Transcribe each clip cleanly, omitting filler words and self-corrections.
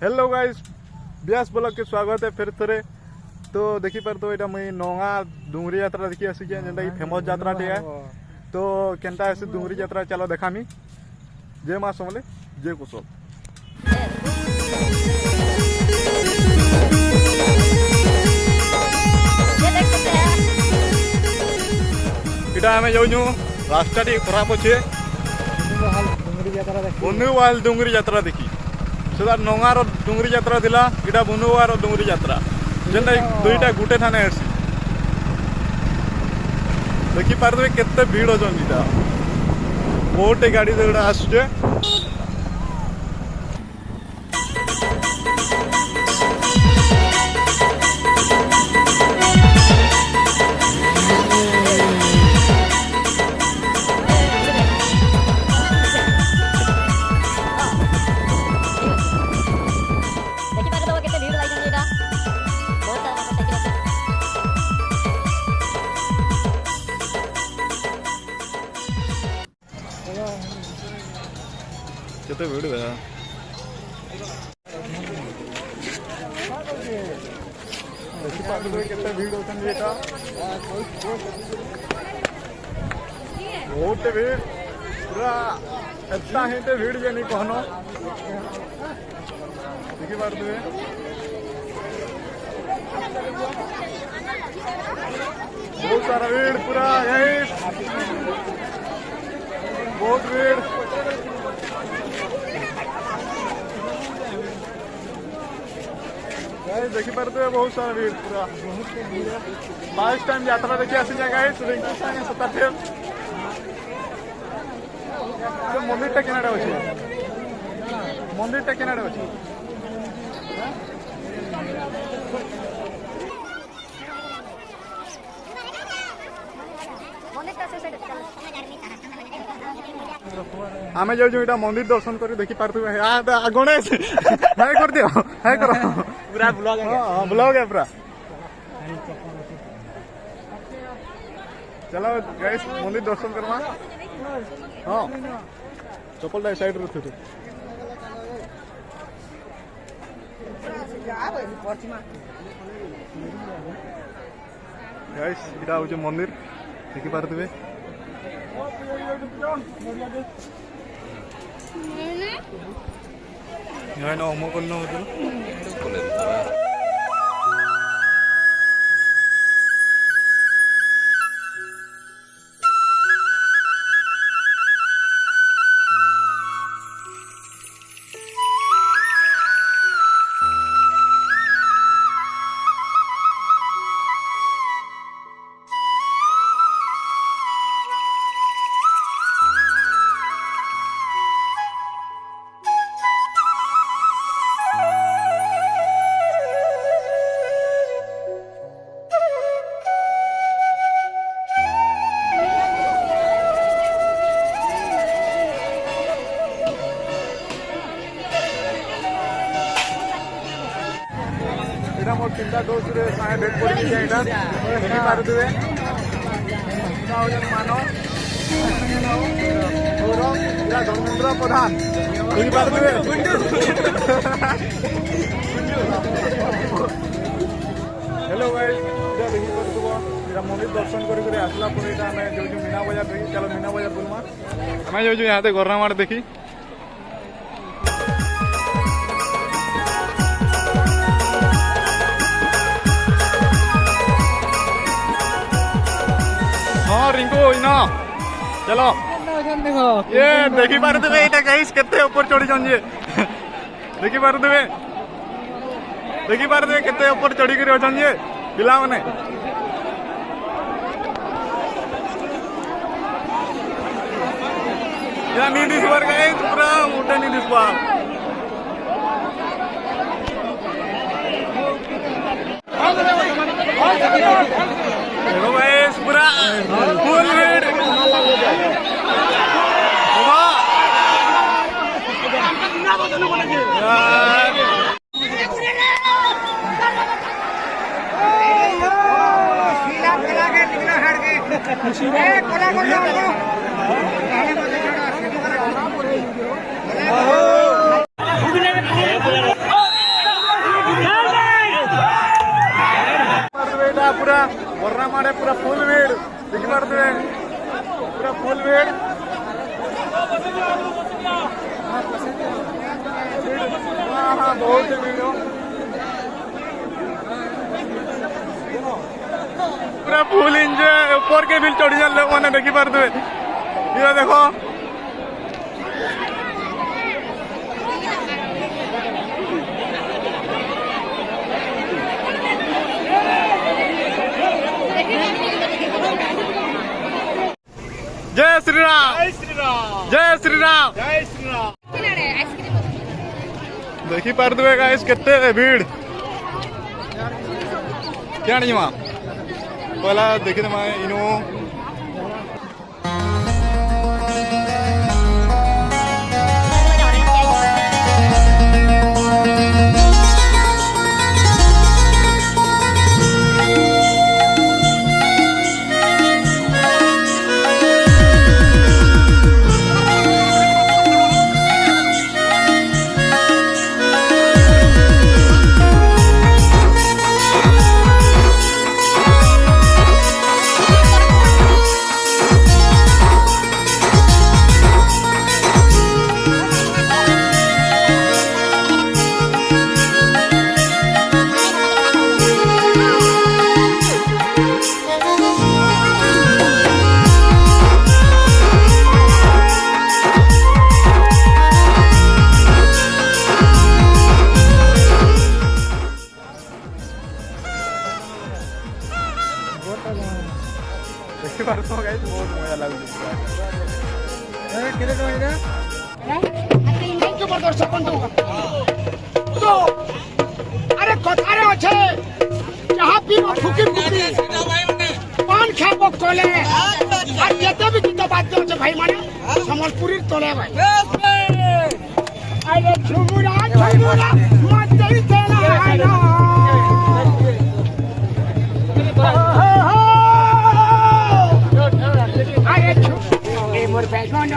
Hello guys व्यास blog के स्वागत है फिर थोड़े। तो देखी पार तो यहाँ मुई नोंगा डुंगरी यात्रा देखी आसी जेनटा कि फेमस यात्रा टे है। तो केनता ऐसे डुंगरी यात्रा चलो देखामी। जय माँ समले जय कुशल। इटा हमें जाऊँ रास्ता टी खराब अच्छे बुनुवाल डुंगरी यात्रा देखी सदा नोंगार डुंगरी यात्रा दिला इटा बुनुवार डुंगरी यात्रा जेनटा दुईटा गुटे थाने आसी देखी पारे केते भीड़ अछन इटा बहुत गाड़ी आसुचे। केते भीड़ है केते भीड़ होतन बेटा बहुत भीड़ पूरा इतना ही तो भीड़ जे नहीं कहनो देखी बार तुए बहुत सारा भीड़ पूरा यही बहुत भीड़ देखी पारे बहुत सारा भीड़ पूरा लास्ट टाइम यात्रा देखी आसी जगह सताठे मंदिर केनाडे अच्छे मंदिर केनाडे अच्छे आम जो मंदिर दर्शन कर देखी पार्थ गणेश हाय कर दियो हाय करो पूरा ब्लॉग है। हां ब्लॉग है पूरा। चलो गाइस मंदिर दर्शन करवा। हां चप्पल दाई साइड रख दे गाइस इटा हो मंदिर देखी पारे यहाँ ना होमो करना होता मोर चिंता दोष भेट पड़ी पारे मानो धर्मेंद्र प्रधान हेलो गाइस देखी पारे मंदिर दर्शन कर आसला जो मीना बजार देखी चलो मीना बजार बुलमा आम जो यहाँ गोरनामाड़ देखी। हाँ रिंकू इना चलो ये देखी पारे ये गाइस केते ऊपर चढ़ी जान जे देखी पारे केते ऊपर चढ़ी कर अछन जे पिला माने या नी दिसबार गाइस पूरा मोटा नी दिसबा देखो गाइस पूरा फुल भीड़ पूरा फुल एंजॉय ऊपर के बिल चढ़ी जाले मैंने देखी पारदे ये देखो जय श्री राम जय श्री राम जय श्री राम जय श्री राम देखी पारदे गाइस केते भीड़ क्या नहीं मां पहला देखी तो मैं इनो देखी पार तो गाइस बहुत मजा लागुଛି ए केले तो इरा अरे इन के प्रदर्शन बंद तो अरे कथारे अच्छे जहां भी फुकी फुकी पान खाबो कोले आ केते भी गीत बाद्य আছে भाई माने সম্বলপুরীর তলে ভাই अरे झुमुरा झुमुरा मत देना है ना मोर बैगन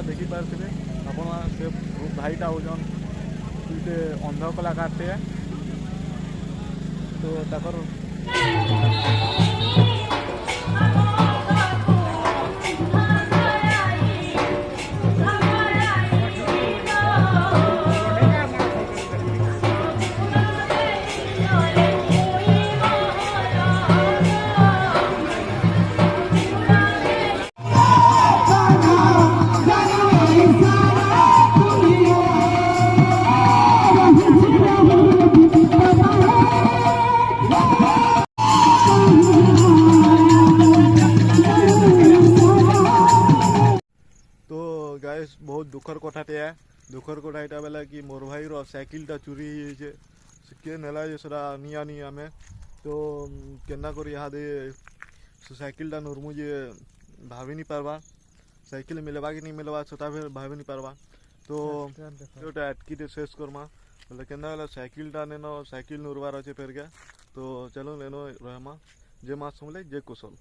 देखी भाईटा होजन तुटे अंध कलाकार थे तो ताकर बहुत दुखर कथाटे है दुखर कथा बेला कि मोर भाई रो साइकिलटा चोरी हो के नेला सेटा निया नी आम तो केना कर इहादे साइकिलटा नरमु जे भावी नहीं पारबा साइकिल मिलवा कि नहीं मिलवा सेटा फिर भावी नहीं पारबा तो एटकी शेष करमा बोले केना साइकिलटा नेन साइकिल नरबार अच्छे फेर के तो चलो लेनो रहे माँ जय माँ समले जय कुशल।